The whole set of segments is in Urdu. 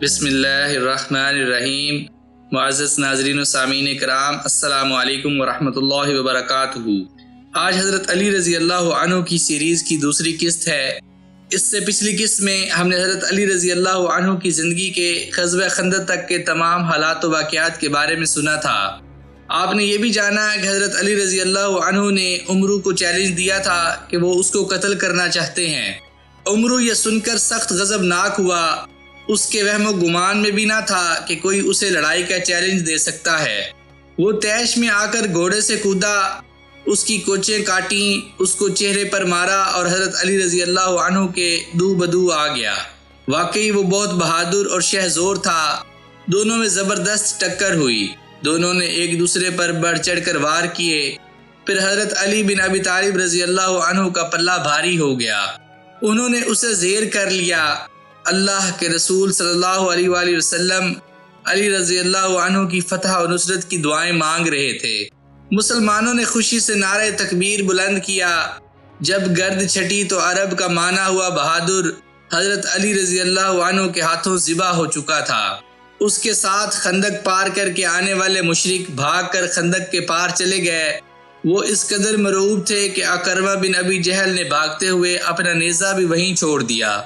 بسم اللہ الرحمن الرحیم۔ معزز ناظرین و سامعین کرام، السلام علیکم ورحمۃ اللہ وبرکاتہ۔ آج حضرت علی رضی اللہ عنہ کی سیریز کی دوسری قسط ہے۔ اس سے پچھلی قسط میں ہم نے حضرت علی رضی اللہ عنہ کی زندگی کے غزوہ خندق تک کے تمام حالات و واقعات کے بارے میں سنا تھا۔ آپ نے یہ بھی جانا کہ حضرت علی رضی اللہ عنہ نے عمرو کو چیلنج دیا تھا کہ وہ اس کو قتل کرنا چاہتے ہیں۔ عمرو یہ سن کر سخت غضبناک ہوا۔ اس کے وہم و گمان میں بھی نہ تھا کہ کوئی اسے لڑائی کا چیلنج دے سکتا ہے۔ وہ تیش میں آ کر گھوڑے سے کودا، اس کی کوچیں کاٹیں، اس کو چہرے پر مارا اور حضرت علی رضی اللہ عنہ کے دو بدو آ گیا۔ واقعی وہ بہت بہادر اور شہزور تھا۔ دونوں میں زبردست ٹکر ہوئی۔ دونوں نے ایک دوسرے پر بڑھ چڑھ کر وار کیے۔ پھر حضرت علی بن ابی طالب رضی اللہ عنہ کا پلہ بھاری ہو گیا۔ انہوں نے اسے زیر کر لیا۔ اللہ کے رسول صلی اللہ علیہ وآلہ وسلم علی رضی اللہ عنہ کی فتح و نصرت کی دعائیں مانگ رہے تھے۔ مسلمانوں نے خوشی سے نعرہ تکبیر بلند کیا۔ جب گرد چھٹی تو عرب کا مانا ہوا بہادر حضرت علی رضی اللہ عنہ کے ہاتھوں ذبح ہو چکا تھا۔ اس کے ساتھ خندق پار کر کے آنے والے مشرک بھاگ کر خندق کے پار چلے گئے۔ وہ اس قدر مرعوب تھے کہ عکرمہ بن ابی جہل نے بھاگتے ہوئے اپنا نیزہ بھی وہیں چھوڑ دیا۔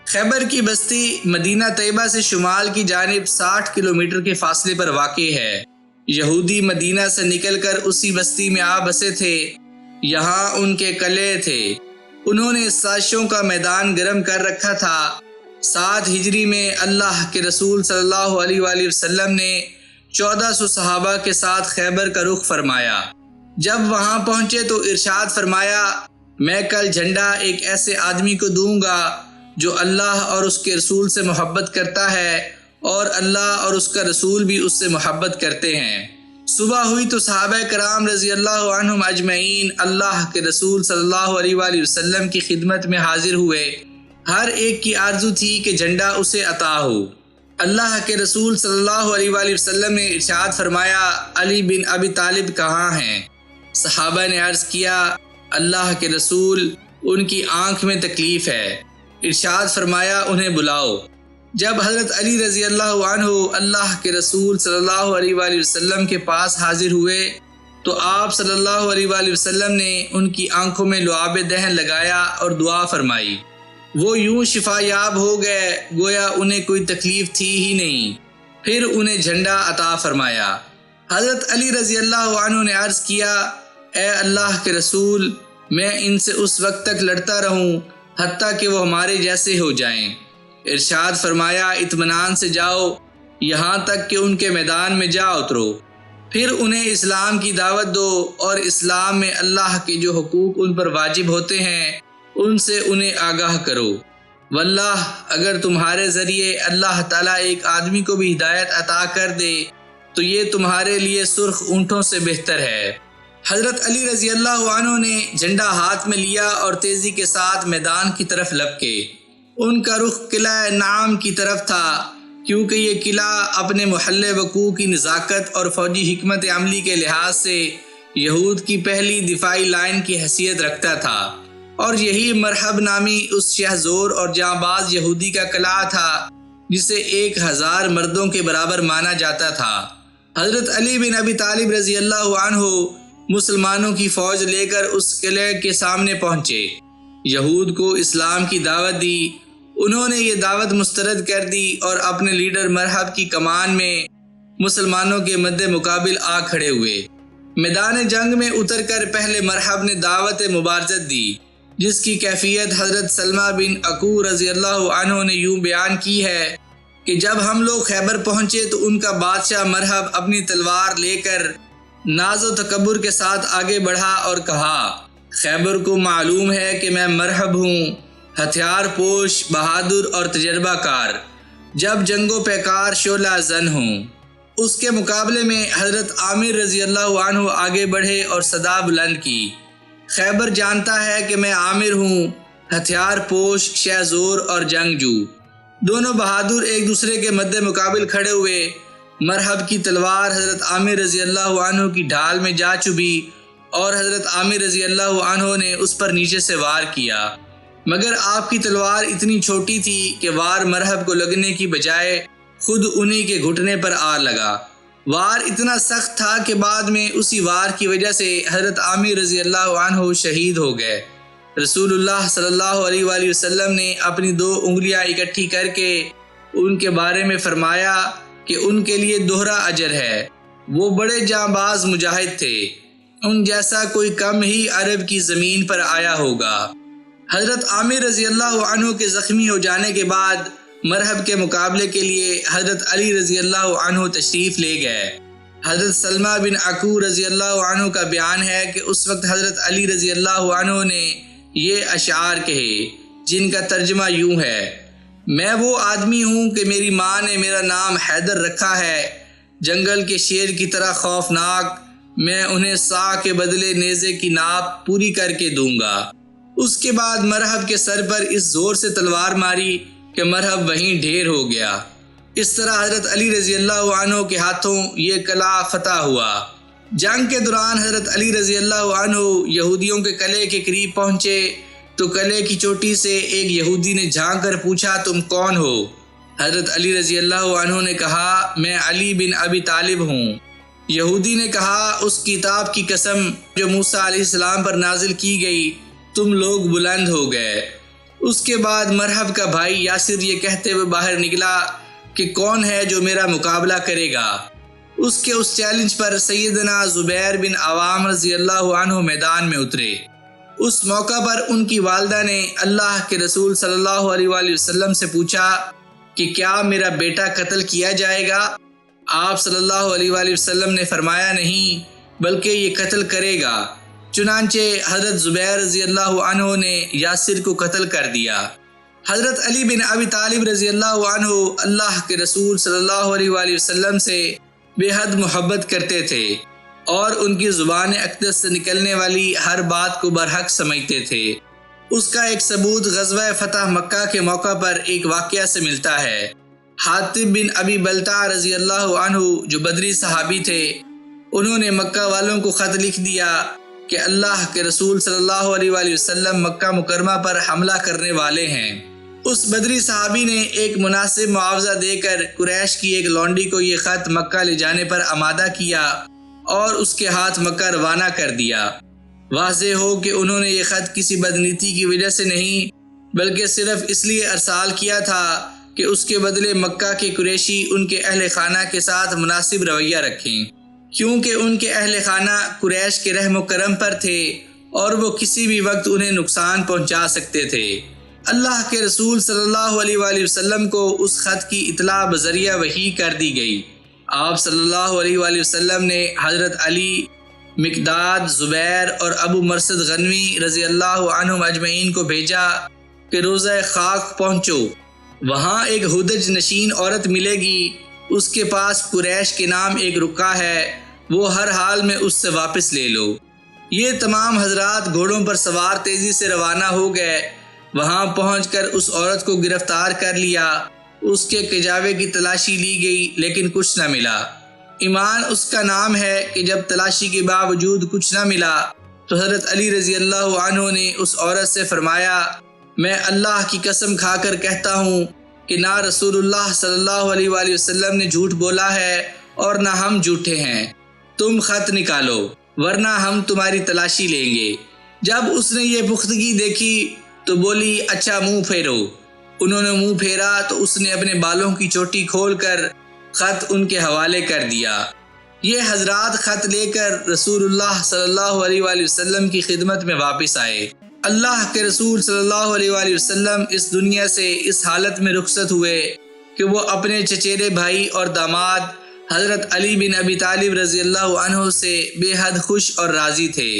خیبر کی بستی مدینہ طیبہ سے شمال کی جانب 60 کلومیٹر کے فاصلے پر واقع ہے۔ یہودی مدینہ سے نکل کر اسی بستی میں آ بسے تھے۔ یہاں ان کے قلعے تھے۔ انہوں نے سازشوں کا میدان گرم کر رکھا تھا۔ 7 ہجری میں اللہ کے رسول صلی اللہ علیہ وآلہ وسلم نے 1400 صحابہ کے ساتھ خیبر کا رخ فرمایا۔ جب وہاں پہنچے تو ارشاد فرمایا، میں کل جھنڈا ایک ایسے آدمی کو دوں گا جو اللہ اور اس کے رسول سے محبت کرتا ہے اور اللہ اور اس کا رسول بھی اس سے محبت کرتے ہیں۔ صبح ہوئی تو صحابہ کرام رضی اللہ عنہم اجمعین اللہ کے رسول صلی اللہ علیہ وآلہ وسلم کی خدمت میں حاضر ہوئے۔ ہر ایک کی آرزو تھی کہ جھنڈا اسے عطا ہو۔ اللہ کے رسول صلی اللہ علیہ وآلہ وسلم نے ارشاد فرمایا، علی بن ابی طالب کہاں ہیں؟ صحابہ نے عرض کیا، اللہ کے رسول، ان کی آنکھ میں تکلیف ہے۔ ارشاد فرمایا، انہیں بلاؤ۔ جب حضرت علی رضی اللہ عنہ اللہ کے رسول صلی اللہ علیہ وآلہ وسلم کے پاس حاضر ہوئے تو آپ صلی اللہ علیہ وآلہ وسلم نے ان کی آنکھوں میں لعاب دہن لگایا اور دعا فرمائی۔ وہ یوں شفا یاب ہو گئے گویا انہیں کوئی تکلیف تھی ہی نہیں۔ پھر انہیں جھنڈا عطا فرمایا۔ حضرت علی رضی اللہ عنہ نے عرض کیا، اے اللہ کے رسول، میں ان سے اس وقت تک لڑتا رہوں حتیٰ کہ وہ ہمارے جیسے ہو جائیں۔ ارشاد فرمایا، اطمینان سے جاؤ یہاں تک کہ ان کے میدان میں جا اترو۔ پھر انہیں اسلام کی دعوت دو اور اسلام میں اللہ کے جو حقوق ان پر واجب ہوتے ہیں ان سے انہیں آگاہ کرو۔ واللہ اگر تمہارے ذریعے اللہ تعالیٰ ایک آدمی کو بھی ہدایت عطا کر دے تو یہ تمہارے لیے سرخ اونٹوں سے بہتر ہے۔ حضرت علی رضی اللہ عنہ نے جھنڈا ہاتھ میں لیا اور تیزی کے ساتھ میدان کی طرف لپکے۔ ان کا رخ قلعہ نعم کی طرف تھا، کیونکہ یہ قلعہ اپنے محل وقوع کی نزاکت اور فوجی حکمت عملی کے لحاظ سے یہود کی پہلی دفاعی لائن کی حیثیت رکھتا تھا، اور یہی مرحب نامی اس شہزور اور جانباز یہودی کا قلعہ تھا جسے 1000 مردوں کے برابر مانا جاتا تھا۔ حضرت علی بن ابی طالب رضی اللہ عنہ مسلمانوں کی فوج لے کر اس قلعے کے سامنے پہنچے۔ یہود کو اسلام کی دعوت دی۔ انہوں نے یہ دعوت مسترد کر دی اور اپنے لیڈر مرحب کی کمان میں مسلمانوں کے مد مقابل آ کھڑے ہوئے۔ میدان جنگ میں اتر کر پہلے مرحب نے دعوت مبارزت دی، جس کی کیفیت حضرت سلمہ بن اکوع رضی اللہ عنہ نے یوں بیان کی ہے کہ جب ہم لوگ خیبر پہنچے تو ان کا بادشاہ مرحب اپنی تلوار لے کر ناز و تکبر کے ساتھ آگے بڑھا اور کہا، خیبر کو معلوم ہے کہ میں مرحب ہوں، ہتھیار پوش، بہادر اور تجربہ کار، جب جنگ و پیکار شعلہ زن ہوں۔ اس کے مقابلے میں حضرت عامر رضی اللہ عنہ آگے بڑھے اور صدا بلند کی، خیبر جانتا ہے کہ میں عامر ہوں، ہتھیار پوش، شہزور اور جنگجو۔ دونوں بہادر ایک دوسرے کے مد مقابل کھڑے ہوئے۔ مرحب کی تلوار حضرت عامر رضی اللہ عنہ کی ڈھال میں جا چبھی اور حضرت عامر رضی اللہ عنہ نے اس پر نیچے سے وار کیا، مگر آپ کی تلوار اتنی چھوٹی تھی کہ وار مرحب کو لگنے کی بجائے خود انہی کے گھٹنے پر آ لگا۔ وار اتنا سخت تھا کہ بعد میں اسی وار کی وجہ سے حضرت عامر رضی اللہ عنہ شہید ہو گئے۔ رسول اللہ صلی اللہ علیہ وآلہ وسلم نے اپنی 2 انگلیاں اکٹھی کر کے ان کے بارے میں فرمایا کہ ان کے لیے دوہرا اجر ہے۔ وہ بڑے جانباز مجاہد تھے، ان جیسا کوئی کم ہی عرب کی زمین پر آیا ہوگا۔ حضرت عامر رضی اللہ عنہ کے زخمی ہو جانے کے بعد مرہب کے مقابلے کے لیے حضرت علی رضی اللہ عنہ تشریف لے گئے۔ حضرت سلمہ بن عکو رضی اللہ عنہ کا بیان ہے کہ اس وقت حضرت علی رضی اللہ عنہ نے یہ اشعار کہے جن کا ترجمہ یوں ہے: میں وہ آدمی ہوں کہ میری ماں نے میرا نام حیدر رکھا ہے، جنگل کے شیر کی طرح خوفناک، میں انہیں سا کے بدلے نیزے کی ناپ پوری کر کے دوں گا۔ اس کے بعد مرہب کے سر پر اس زور سے تلوار ماری کہ مرہب وہیں ڈھیر ہو گیا۔ اس طرح حضرت علی رضی اللہ عنہ کے ہاتھوں یہ قلعہ فتح ہوا۔ جنگ کے دوران حضرت علی رضی اللہ عنہ یہودیوں کے قلعے کے قریب پہنچے تو قلعے کی چوٹی سے ایک یہودی نے جھانک کر پوچھا، تم کون ہو؟ حضرت علی رضی اللہ عنہ نے کہا، میں علی بن ابی طالب ہوں۔ یہودی نے کہا، اس کتاب کی قسم جو موسیٰ علیہ السلام پر نازل کی گئی، تم لوگ بلند ہو گئے۔ اس کے بعد مرہب کا بھائی یاسر یہ کہتے ہوئے باہر نکلا کہ کون ہے جو میرا مقابلہ کرے گا۔ اس کے اس چیلنج پر سیدنا زبیر بن عوام رضی اللہ عنہ میدان میں اترے۔ اس موقع پر ان کی والدہ نے اللہ کے رسول صلی اللہ علیہ وآلہ وسلم سے پوچھا کہ کیا میرا بیٹا قتل کیا جائے گا؟ آپ صلی اللہ علیہ وآلہ وسلم نے فرمایا، نہیں، بلکہ یہ قتل کرے گا۔ چنانچہ حضرت زبیر رضی اللہ عنہ نے یاسر کو قتل کر دیا۔ حضرت علی بن ابی طالب رضی اللہ عنہ اللہ کے رسول صلی اللہ علیہ وآلہ وسلم سے بے حد محبت کرتے تھے اور ان کی زبان اقدس سے نکلنے والی ہر بات کو برحق سمجھتے تھے۔ اس کا ایک ثبوت غزوہ فتح مکہ کے موقع پر ایک واقعہ سے ملتا ہے۔ حاطب بن ابی بلتع رضی اللہ عنہ جو بدری صحابی تھے، انہوں نے مکہ والوں کو خط لکھ دیا کہ اللہ کے رسول صلی اللہ علیہ وآلہ وسلم مکہ مکرمہ پر حملہ کرنے والے ہیں۔ اس بدری صحابی نے ایک مناسب معاوضہ دے کر قریش کی ایک لونڈی کو یہ خط مکہ لے جانے پر آمادہ کیا اور اس کے ہاتھ مکہ روانہ کر دیا۔ واضح ہو کہ انہوں نے یہ خط کسی بدنیتی کی وجہ سے نہیں، بلکہ صرف اس لیے ارسال کیا تھا کہ اس کے بدلے مکہ کے قریشی ان کے اہل خانہ کے ساتھ مناسب رویہ رکھیں، کیونکہ ان کے اہل خانہ قریش کے رحم و کرم پر تھے اور وہ کسی بھی وقت انہیں نقصان پہنچا سکتے تھے۔ اللہ کے رسول صلی اللہ علیہ وآلہ وسلم کو اس خط کی اطلاع بذریعہ وحی کر دی گئی۔ آپ صلی اللہ علیہ وآلہ وسلم نے حضرت علی، مقداد، زبیر اور ابو مرثد غنوی رضی اللہ عنہم اجمعین کو بھیجا کہ روضہ خاک پہنچو، وہاں ایک ہدج نشین عورت ملے گی، اس کے پاس قریش کے نام ایک رکا ہے، وہ ہر حال میں اس سے واپس لے لو۔ یہ تمام حضرات گھوڑوں پر سوار تیزی سے روانہ ہو گئے۔ وہاں پہنچ کر اس عورت کو گرفتار کر لیا، اس کے کجاوے کی تلاشی لی گئی لیکن کچھ نہ ملا۔ ایمان اس کا نام ہے کہ جب تلاشی کے باوجود کچھ نہ ملا تو حضرت علی رضی اللہ عنہ نے اس عورت سے فرمایا، میں اللہ کی قسم کھا کر کہتا ہوں کہ نہ رسول اللہ صلی اللہ علیہ وآلہ وسلم نے جھوٹ بولا ہے اور نہ ہم جھوٹے ہیں، تم خط نکالو ورنہ ہم تمہاری تلاشی لیں گے۔ جب اس نے یہ پختگی دیکھی تو بولی، اچھا منہ پھیرو۔ انہوں نے منہ پھیرا تو اس نے اپنے بالوں کی چوٹی کھول کر خط ان کے حوالے کر دیا۔ یہ حضرات خط لے کر رسول اللہ صلی اللہ علیہ وآلہ وسلم کی خدمت میں واپس آئے۔ اللہ کے رسول صلی اللہ علیہ وآلہ وسلم اس دنیا سے اس حالت میں رخصت ہوئے کہ وہ اپنے چچیرے بھائی اور داماد حضرت علی بن ابی طالب رضی اللہ عنہ سے بے حد خوش اور راضی تھے۔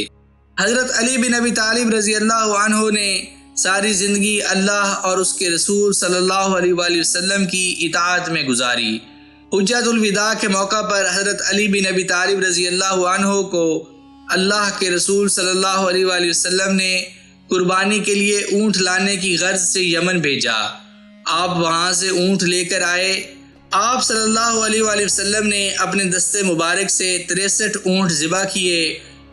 حضرت علی بن ابی طالب رضی اللہ عنہ نے ساری زندگی اللہ اور اس کے رسول صلی اللہ علیہ وآلہ وسلم کی اطاعت میں گزاری۔ حجۃ الوداع کے موقع پر حضرت علی بن ابی طالب رضی اللہ عنہ کو اللہ کے رسول صلی اللہ علیہ وآلہ وسلم نے قربانی کے لیے اونٹ لانے کی غرض سے یمن بھیجا۔ آپ وہاں سے اونٹ لے کر آئے۔ آپ صلی اللہ علیہ وآلہ وسلم نے اپنے دستے مبارک سے 63 اونٹ ذبح کیے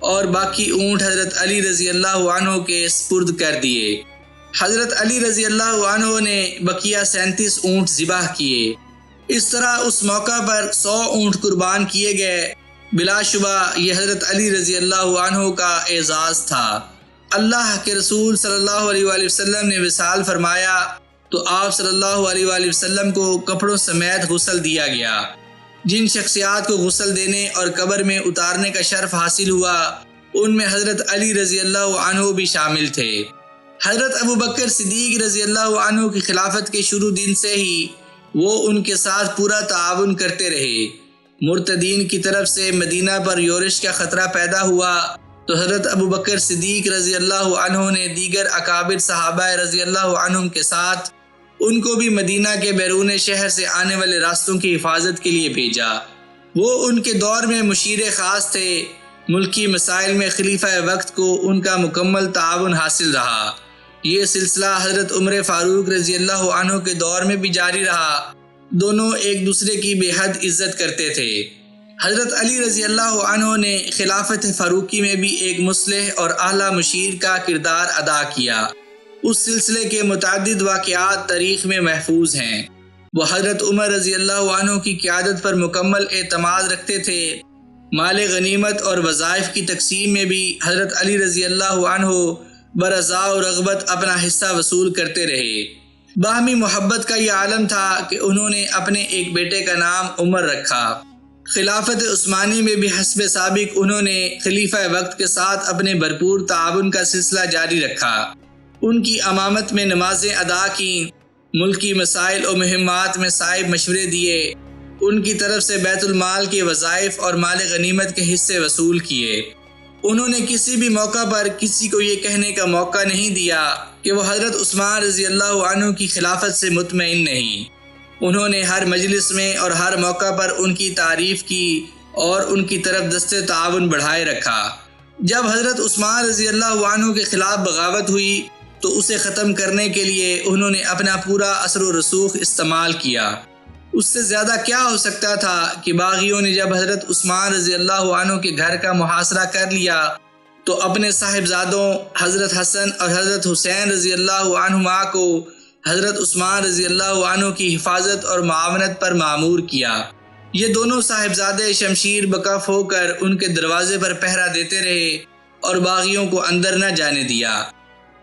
اور باقی اونٹ حضرت علی رضی اللہ عنہ کے سپرد کر دیے۔ حضرت علی رضی اللہ عنہ نے بقیہ 37 اونٹ ذبح کیے۔ اس طرح اس موقع پر 100 اونٹ قربان کیے گئے۔ بلا شبہ یہ حضرت علی رضی اللہ عنہ کا اعزاز تھا۔ اللہ کے رسول صلی اللہ علیہ وآلہ وسلم نے وصال فرمایا تو آپ صلی اللہ علیہ وآلہ وسلم کو کپڑوں سمیت غسل دیا گیا۔ جن شخصیات کو غسل دینے اور قبر میں اتارنے کا شرف حاصل ہوا ان میں حضرت علی رضی اللہ عنہ بھی شامل تھے۔ حضرت ابوبکر صدیق رضی اللہ عنہ کی خلافت کے شروع دن سے ہی وہ ان کے ساتھ پورا تعاون کرتے رہے۔ مرتدین کی طرف سے مدینہ پر یورش کا خطرہ پیدا ہوا تو حضرت ابوبکر صدیق رضی اللہ عنہ نے دیگر اکابر صحابہ رضی اللہ عنہم کے ساتھ ان کو بھی مدینہ کے بیرون شہر سے آنے والے راستوں کی حفاظت کے لیے بھیجا۔ وہ ان کے دور میں مشیر خاص تھے۔ ملکی مسائل میں خلیفہ وقت کو ان کا مکمل تعاون حاصل رہا۔ یہ سلسلہ حضرت عمر فاروق رضی اللہ عنہ کے دور میں بھی جاری رہا۔ دونوں ایک دوسرے کی بے حد عزت کرتے تھے۔ حضرت علی رضی اللہ عنہ نے خلافت فاروقی میں بھی ایک مصلح اور اعلیٰ مشیر کا کردار ادا کیا۔ اس سلسلے کے متعدد واقعات تاریخ میں محفوظ ہیں۔ وہ حضرت عمر رضی اللہ عنہ کی قیادت پر مکمل اعتماد رکھتے تھے۔ مال غنیمت اور وظائف کی تقسیم میں بھی حضرت علی رضی اللہ عنہ برضا و رغبت اپنا حصہ وصول کرتے رہے۔ باہمی محبت کا یہ عالم تھا کہ انہوں نے اپنے ایک بیٹے کا نام عمر رکھا۔ خلافت عثمانی میں بھی حسب سابق انہوں نے خلیفہ وقت کے ساتھ اپنے بھرپور تعاون کا سلسلہ جاری رکھا۔ ان کی امامت میں نمازیں ادا کیں، ملکی مسائل و مہمات میں صائب مشورے دیے، ان کی طرف سے بیت المال کے وظائف اور مال غنیمت کے حصے وصول کیے۔ انہوں نے کسی بھی موقع پر کسی کو یہ کہنے کا موقع نہیں دیا کہ وہ حضرت عثمان رضی اللہ عنہ کی خلافت سے مطمئن نہیں۔ انہوں نے ہر مجلس میں اور ہر موقع پر ان کی تعریف کی اور ان کی طرف دست تعاون بڑھائے رکھا۔ جب حضرت عثمان رضی اللہ عنہ کے خلاف بغاوت ہوئی تو اسے ختم کرنے کے لیے انہوں نے اپنا پورا اثر و رسوخ استعمال کیا۔ اس سے زیادہ کیا ہو سکتا تھا کہ باغیوں نے جب حضرت عثمان رضی اللہ عنہ کے گھر کا محاصرہ کر لیا تو اپنے صاحبزادوں حضرت حسن اور حضرت حسین رضی اللہ عنہما کو حضرت عثمان رضی اللہ عنہ کی حفاظت اور معاونت پر مامور کیا۔ یہ دونوں صاحبزادے شمشیر بکف ہو کر ان کے دروازے پر پہرا دیتے رہے اور باغیوں کو اندر نہ جانے دیا۔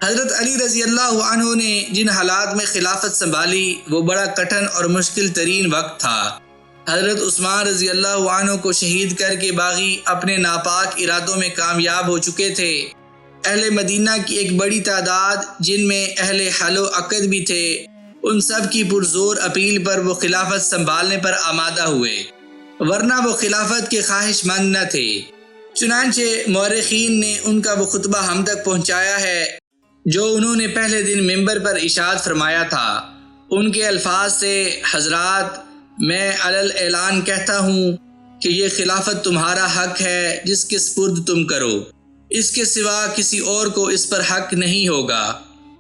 حضرت علی رضی اللہ عنہ نے جن حالات میں خلافت سنبھالی وہ بڑا کٹھن اور مشکل ترین وقت تھا۔ حضرت عثمان رضی اللہ عنہ کو شہید کر کے باغی اپنے ناپاک ارادوں میں کامیاب ہو چکے تھے۔ اہل مدینہ کی ایک بڑی تعداد جن میں اہل حل و عقد بھی تھے، ان سب کی پرزور اپیل پر وہ خلافت سنبھالنے پر آمادہ ہوئے، ورنہ وہ خلافت کے خواہش مند نہ تھے۔ چنانچہ مورخین نے ان کا وہ خطبہ ہم تک پہنچایا ہے جو انہوں نے پہلے دن ممبر پر ارشاد فرمایا تھا۔ ان کے الفاظ سے، حضرات، میں علل اعلان کہتا ہوں کہ یہ خلافت تمہارا حق ہے جس کے سپرد تم کرو، اس کے سوا کسی اور کو اس پر حق نہیں ہوگا۔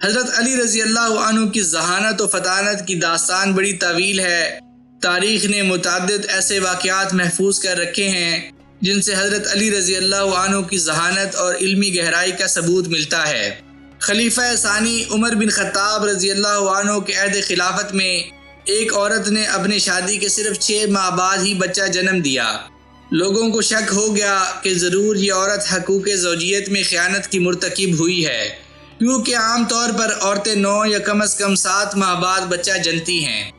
حضرت علی رضی اللہ عنہ کی ذہانت و فطانت کی داستان بڑی طویل ہے۔ تاریخ نے متعدد ایسے واقعات محفوظ کر رکھے ہیں جن سے حضرت علی رضی اللہ عنہ کی ذہانت اور علمی گہرائی کا ثبوت ملتا ہے۔ خلیفہ ثانی عمر بن خطاب رضی اللہ عنہ کے عہد خلافت میں ایک عورت نے اپنی شادی کے صرف 6 ماہ بعد ہی بچہ جنم دیا۔ لوگوں کو شک ہو گیا کہ ضرور یہ عورت حقوق زوجیت میں خیانت کی مرتکب ہوئی ہے، کیونکہ عام طور پر عورتیں 9 یا کم از کم 7 ماہ بعد بچہ جنتی ہیں۔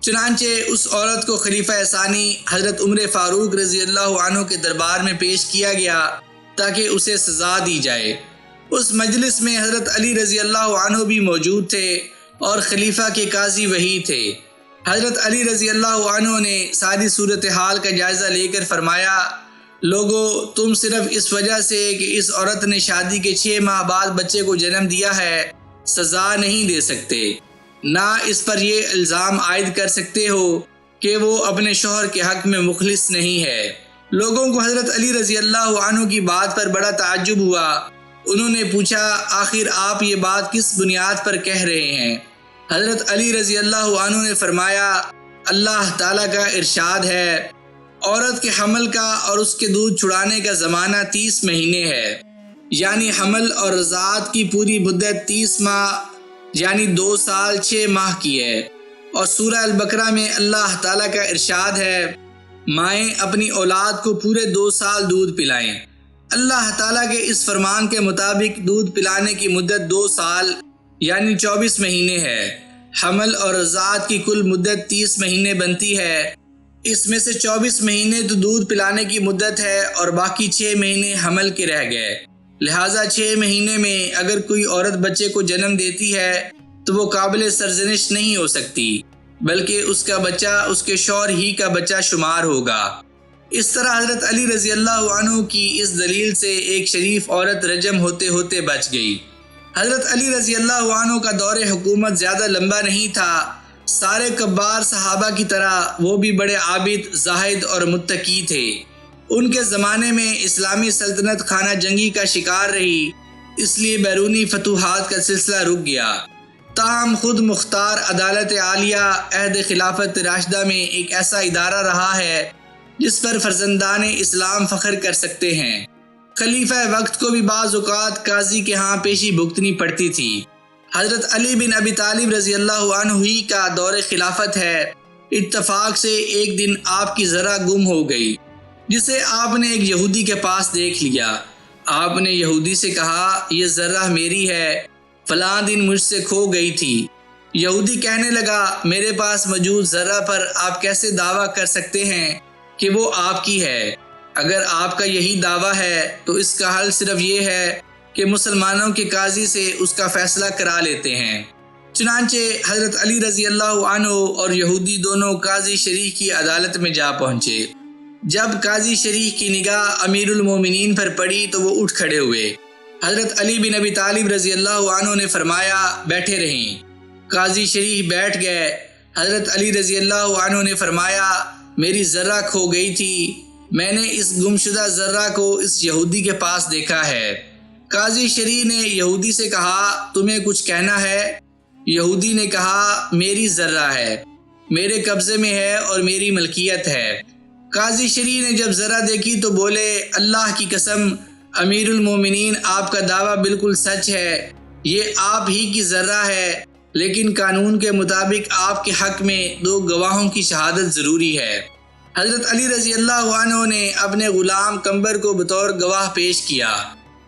چنانچہ اس عورت کو خلیفہ ثانی حضرت عمر فاروق رضی اللہ عنہ کے دربار میں پیش کیا گیا تاکہ اسے سزا دی جائے۔ اس مجلس میں حضرت علی رضی اللہ عنہ بھی موجود تھے اور خلیفہ کے قاضی وہی تھے۔ حضرت علی رضی اللہ عنہ نے ساری صورتحال کا جائزہ لے کر فرمایا، لوگو، تم صرف اس وجہ سے کہ اس عورت نے شادی کے 6 ماہ بعد بچے کو جنم دیا ہے سزا نہیں دے سکتے، نہ اس پر یہ الزام عائد کر سکتے ہو کہ وہ اپنے شوہر کے حق میں مخلص نہیں ہے۔ لوگوں کو حضرت علی رضی اللہ عنہ کی بات پر بڑا تعجب ہوا۔ انہوں نے پوچھا، آخر آپ یہ بات کس بنیاد پر کہہ رہے ہیں؟ حضرت علی رضی اللہ عنہ نے فرمایا، اللہ تعالیٰ کا ارشاد ہے، عورت کے حمل کا اور اس کے دودھ چھڑانے کا زمانہ 30 مہینے ہے، یعنی حمل اور رضاعت کی پوری مدت 30 ماہ یعنی 2 سال 6 ماہ کی ہے۔ اور سورہ البقرہ میں اللہ تعالیٰ کا ارشاد ہے مائیں اپنی اولاد کو پورے 2 سال دودھ پلائیں۔ اللہ تعالیٰ کے اس فرمان کے مطابق دودھ پلانے کی مدت 2 سال یعنی 24 مہینے ہے۔ حمل اور رضاعت کی کل مدت 30 مہینے بنتی ہے۔ اس میں سے 24 مہینے تو دودھ پلانے کی مدت ہے اور باقی 6 مہینے حمل کے رہ گئے۔ لہٰذا 6 مہینے میں اگر کوئی عورت بچے کو جنم دیتی ہے تو وہ قابل سرزنش نہیں ہو سکتی، بلکہ اس کا بچہ اس کے شوہر ہی کا بچہ شمار ہوگا۔ اس طرح حضرت علی رضی اللہ عنہ کی اس دلیل سے ایک شریف عورت رجم ہوتے ہوتے بچ گئی۔ حضرت علی رضی اللہ عنہ کا دور حکومت زیادہ لمبا نہیں تھا۔ سارے کبار صحابہ کی طرح وہ بھی بڑے عابد، زاہد اور متقی تھے۔ ان کے زمانے میں اسلامی سلطنت خانہ جنگی کا شکار رہی، اس لیے بیرونی فتوحات کا سلسلہ رک گیا۔ تاہم خود مختار عدالت عالیہ عہد خلافت راشدہ میں ایک ایسا ادارہ رہا ہے جس پر فرزندان اسلام فخر کر سکتے ہیں۔ خلیفہ وقت کو بھی بعض اوقات قاضی کے ہاں پیشی بھگتنی پڑتی تھی۔ حضرت علی بن ابی طالب رضی اللہ عنہ ہی کا دور خلافت ہے۔ اتفاق سے ایک دن آپ کی ذرہ گم ہو گئی، جسے آپ نے ایک یہودی کے پاس دیکھ لیا۔ آپ نے یہودی سے کہا یہ ذرہ میری ہے، فلاں دن مجھ سے کھو گئی تھی۔ یہودی کہنے لگا میرے پاس موجود ذرہ پر آپ کیسے دعویٰ کر سکتے ہیں کہ وہ آپ کی ہے؟ اگر آپ کا یہی دعویٰ ہے تو اس کا حل صرف یہ ہے کہ مسلمانوں کے قاضی سے اس کا فیصلہ کرا لیتے ہیں۔ چنانچہ حضرت علی رضی اللہ عنہ اور یہودی دونوں قاضی شریح کی عدالت میں جا پہنچے۔ جب قاضی شریح کی نگاہ امیر المومنین پر پڑی تو وہ اٹھ کھڑے ہوئے۔ حضرت علی بن ابی طالب رضی اللہ عنہ نے فرمایا بیٹھے رہیں۔ قاضی شریح بیٹھ گئے۔ حضرت علی رضی اللہ عنہ نے فرمایا میری ذرہ کھو گئی تھی، میں نے اس گمشدہ ذرہ کو اس یہودی کے پاس دیکھا ہے۔ قاضی شریح نے یہودی سے کہا تمہیں کچھ کہنا ہے؟ یہودی نے کہا میری ذرہ ہے، میرے قبضے میں ہے اور میری ملکیت ہے۔ قاضی شریح نے جب ذرہ دیکھی تو بولے اللہ کی قسم امیر المومنین آپ کا دعویٰ بالکل سچ ہے، یہ آپ ہی کی ذرہ ہے، لیکن قانون کے مطابق آپ کے حق میں 2 گواہوں کی شہادت ضروری ہے۔ حضرت علی رضی اللہ عنہ نے اپنے غلام قمبر کو بطور گواہ پیش کیا۔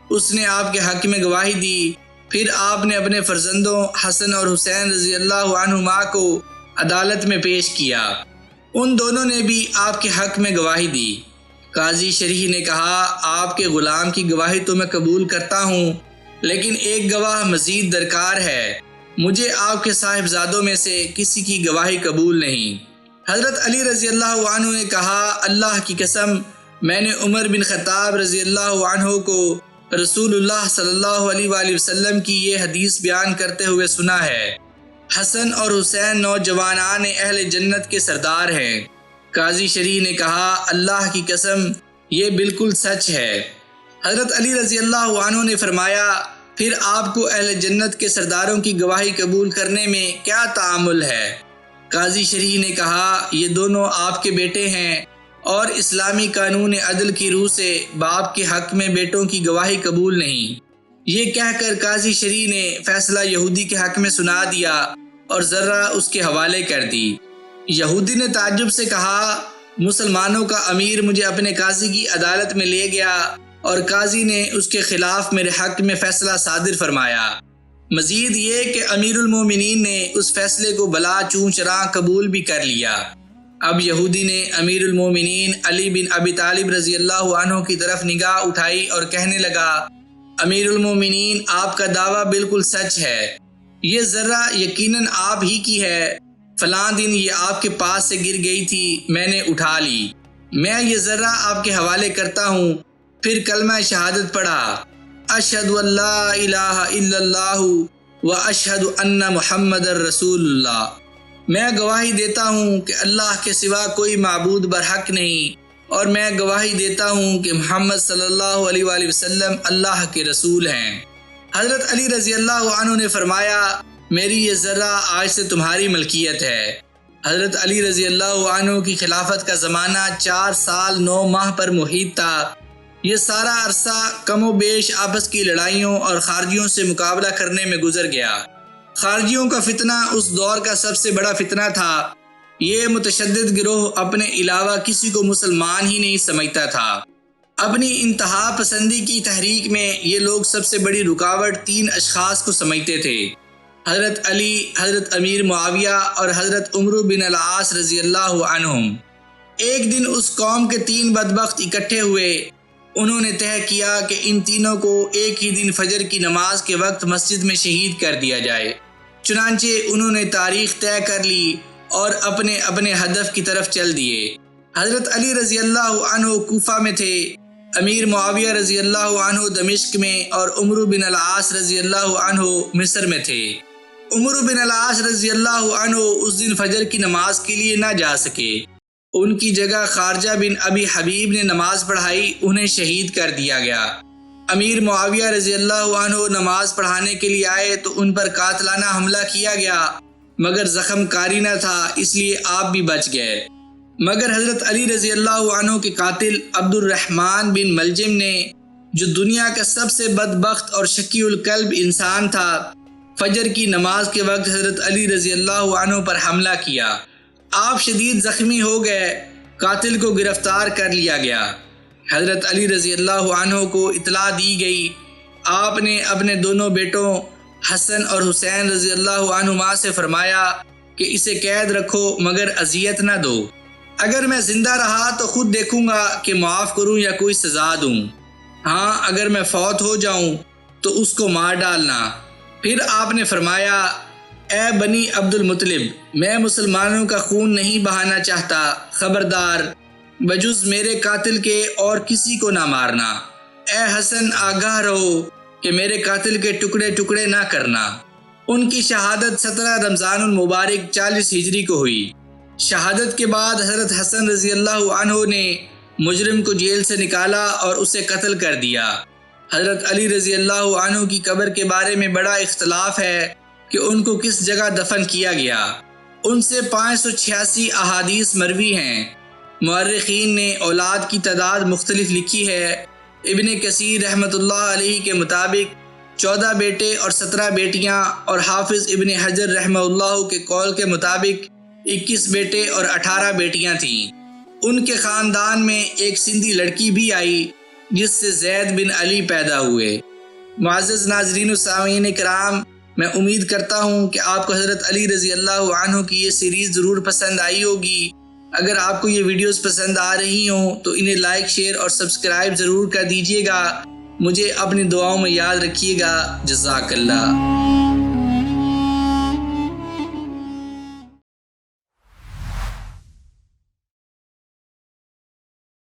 اس نے آپ کے حق میں گواہی دی۔ پھر آپ نے اپنے فرزندوں حسن اور حسین رضی اللہ عنہما کو عدالت میں پیش کیا۔ ان دونوں نے بھی آپ کے حق میں گواہی دی۔ قاضی شریح نے کہا آپ کے غلام کی گواہی تو میں قبول کرتا ہوں، لیکن ایک گواہ مزید درکار ہے، مجھے آپ کے صاحبزادوں میں سے کسی کی گواہی قبول نہیں۔ حضرت علی رضی اللہ عنہ نے کہا اللہ کی قسم میں نے عمر بن خطاب رضی اللہ عنہ کو رسول اللہ صلی اللہ علیہ وآلہ وسلم کی یہ حدیث بیان کرتے ہوئے سنا ہے حسن اور حسین نوجوانان اہل جنت کے سردار ہیں۔ قاضی شریح نے کہا اللہ کی قسم یہ بالکل سچ ہے۔ حضرت علی رضی اللہ عنہ نے فرمایا پھر آپ کو اہل جنت کے سرداروں کی گواہی قبول کرنے میں کیا تعامل ہے؟ قاضی شریح نے کہا یہ دونوں آپ کے بیٹے ہیں اور اسلامی قانون عدل کی روح سے باپ کے حق میں بیٹوں کی گواہی قبول نہیں۔ یہ کہہ کر قاضی شریح نے فیصلہ یہودی کے حق میں سنا دیا اور ذرہ اس کے حوالے کر دی۔ یہودی نے تعجب سے کہا مسلمانوں کا امیر مجھے اپنے قاضی کی عدالت میں لے گیا اور قاضی نے اس کے خلاف میرے حق میں فیصلہ صادر فرمایا۔ مزید یہ کہ امیر المومنین نے اس فیصلے کو بلا چوں چراں قبول بھی کر لیا۔ اب یہودی نے امیر المومنین علی بن ابی طالب رضی اللہ عنہ کی طرف نگاہ اٹھائی اور کہنے لگا امیر المومنین آپ کا دعویٰ بالکل سچ ہے، یہ ذرہ یقیناً آپ ہی کی ہے، فلاں دن یہ آپ کے پاس سے گر گئی تھی، میں نے اٹھا لی، میں یہ ذرہ آپ کے حوالے کرتا ہوں۔ پھر کلمہ شہادت پڑھا اشہد ان لا الہ الا اللہ و اشہد ان محمد رسول اللہ، میں گواہی دیتا ہوں کہ اللہ کے سوا کوئی معبود برحق نہیں، اور میں گواہی دیتا ہوں کہ محمد صلی اللہ علیہ وآلہ وسلم اللہ کے رسول ہیں۔ حضرت علی رضی اللہ عنہ نے فرمایا میری یہ ذرہ آج سے تمہاری ملکیت ہے۔ حضرت علی رضی اللہ عنہ کی خلافت کا زمانہ 4 سال 9 ماہ پر محیط تھا۔ یہ سارا عرصہ کم و بیش آپس کی لڑائیوں اور خارجیوں سے مقابلہ کرنے میں گزر گیا۔ خارجیوں کا فتنہ اس دور کا سب سے بڑا فتنہ تھا۔ یہ متشدد گروہ اپنے علاوہ کسی کو مسلمان ہی نہیں سمجھتا تھا۔ اپنی انتہا پسندی کی تحریک میں یہ لوگ سب سے بڑی رکاوٹ 3 اشخاص کو سمجھتے تھے: حضرت علی، حضرت امیر معاویہ اور حضرت عمرو بن العاص رضی اللہ عنہم۔ ایک دن اس قوم کے 3 بدبخت اکٹھے ہوئے۔ انہوں نے طے کیا کہ ان تینوں کو ایک ہی دن فجر کی نماز کے وقت مسجد میں شہید کر دیا جائے۔ چنانچہ انہوں نے تاریخ طے کر لی اور اپنے اپنے ہدف کی طرف چل دیے۔ حضرت علی رضی اللہ عنہ کوفہ میں تھے، امیر معاویہ رضی اللہ عنہ دمشق میں اور عمرو بن العاص رضی اللہ عنہ مصر میں تھے۔ عمرو بن العاص رضی اللہ عنہ اس دن فجر کی نماز کے لیے نہ جا سکے۔ ان کی جگہ خارجہ بن ابی حبیب نے نماز پڑھائی، انہیں شہید کر دیا گیا۔ امیر معاویہ رضی اللہ عنہ نماز پڑھانے کے لیے آئے تو ان پر قاتلانہ حملہ کیا گیا، مگر زخم کاری نہ تھا، اس لیے آپ بھی بچ گئے۔ مگر حضرت علی رضی اللہ عنہ کے قاتل عبد الرحمن بن ملجم نے، جو دنیا کا سب سے بدبخت اور شقی القلب انسان تھا، فجر کی نماز کے وقت حضرت علی رضی اللہ عنہ پر حملہ کیا۔ آپ شدید زخمی ہو گئے، قاتل کو گرفتار کر لیا گیا۔ حضرت علی رضی اللہ عنہ کو اطلاع دی گئی۔ آپ نے اپنے دونوں بیٹوں حسن اور حسین رضی اللہ عنہما سے فرمایا کہ اسے قید رکھو مگر اذیت نہ دو۔ اگر میں زندہ رہا تو خود دیکھوں گا کہ معاف کروں یا کوئی سزا دوں۔ ہاں، اگر میں فوت ہو جاؤں تو اس کو مار ڈالنا۔ پھر آپ نے فرمایا: اے بنی عبد المطلب، میں مسلمانوں کا خون نہیں بہانا چاہتا، خبردار بجز میرے قاتل کے اور کسی کو نہ مارنا۔ اے حسن، آگاہ رہو کہ میرے قاتل کے ٹکڑے ٹکڑے نہ کرنا۔ ان کی شہادت 17 رمضان المبارک 40 ہجری کو ہوئی۔ شہادت کے بعد حضرت حسن رضی اللہ عنہ نے مجرم کو جیل سے نکالا اور اسے قتل کر دیا۔ حضرت علی رضی اللہ عنہ کی قبر کے بارے میں بڑا اختلاف ہے کہ ان کو کس جگہ دفن کیا گیا۔ ان سے 586 احادیث مروی ہیں۔ مورخین نے اولاد کی تعداد مختلف لکھی ہے۔ ابن کثیر رحمۃ اللہ علیہ کے مطابق 14 بیٹے اور 17 بیٹیاں، اور حافظ ابن حجر رحمہ اللہ کے قول کے مطابق 21 بیٹے اور 18 بیٹیاں تھیں۔ ان کے خاندان میں ایک سندھی لڑکی بھی آئی جس سے زید بن علی پیدا ہوئے۔ معزز ناظرین و سامعین کرام، میں امید کرتا ہوں کہ آپ کو حضرت علی رضی اللہ عنہ کی یہ سیریز ضرور پسند آئی ہوگی۔ اگر آپ کو یہ ویڈیوز پسند آ رہی ہوں تو انہیں لائک، شیئر اور سبسکرائب ضرور کر دیجیے گا۔ مجھے اپنی دعاؤں میں یاد رکھیے گا۔ جزاک اللہ۔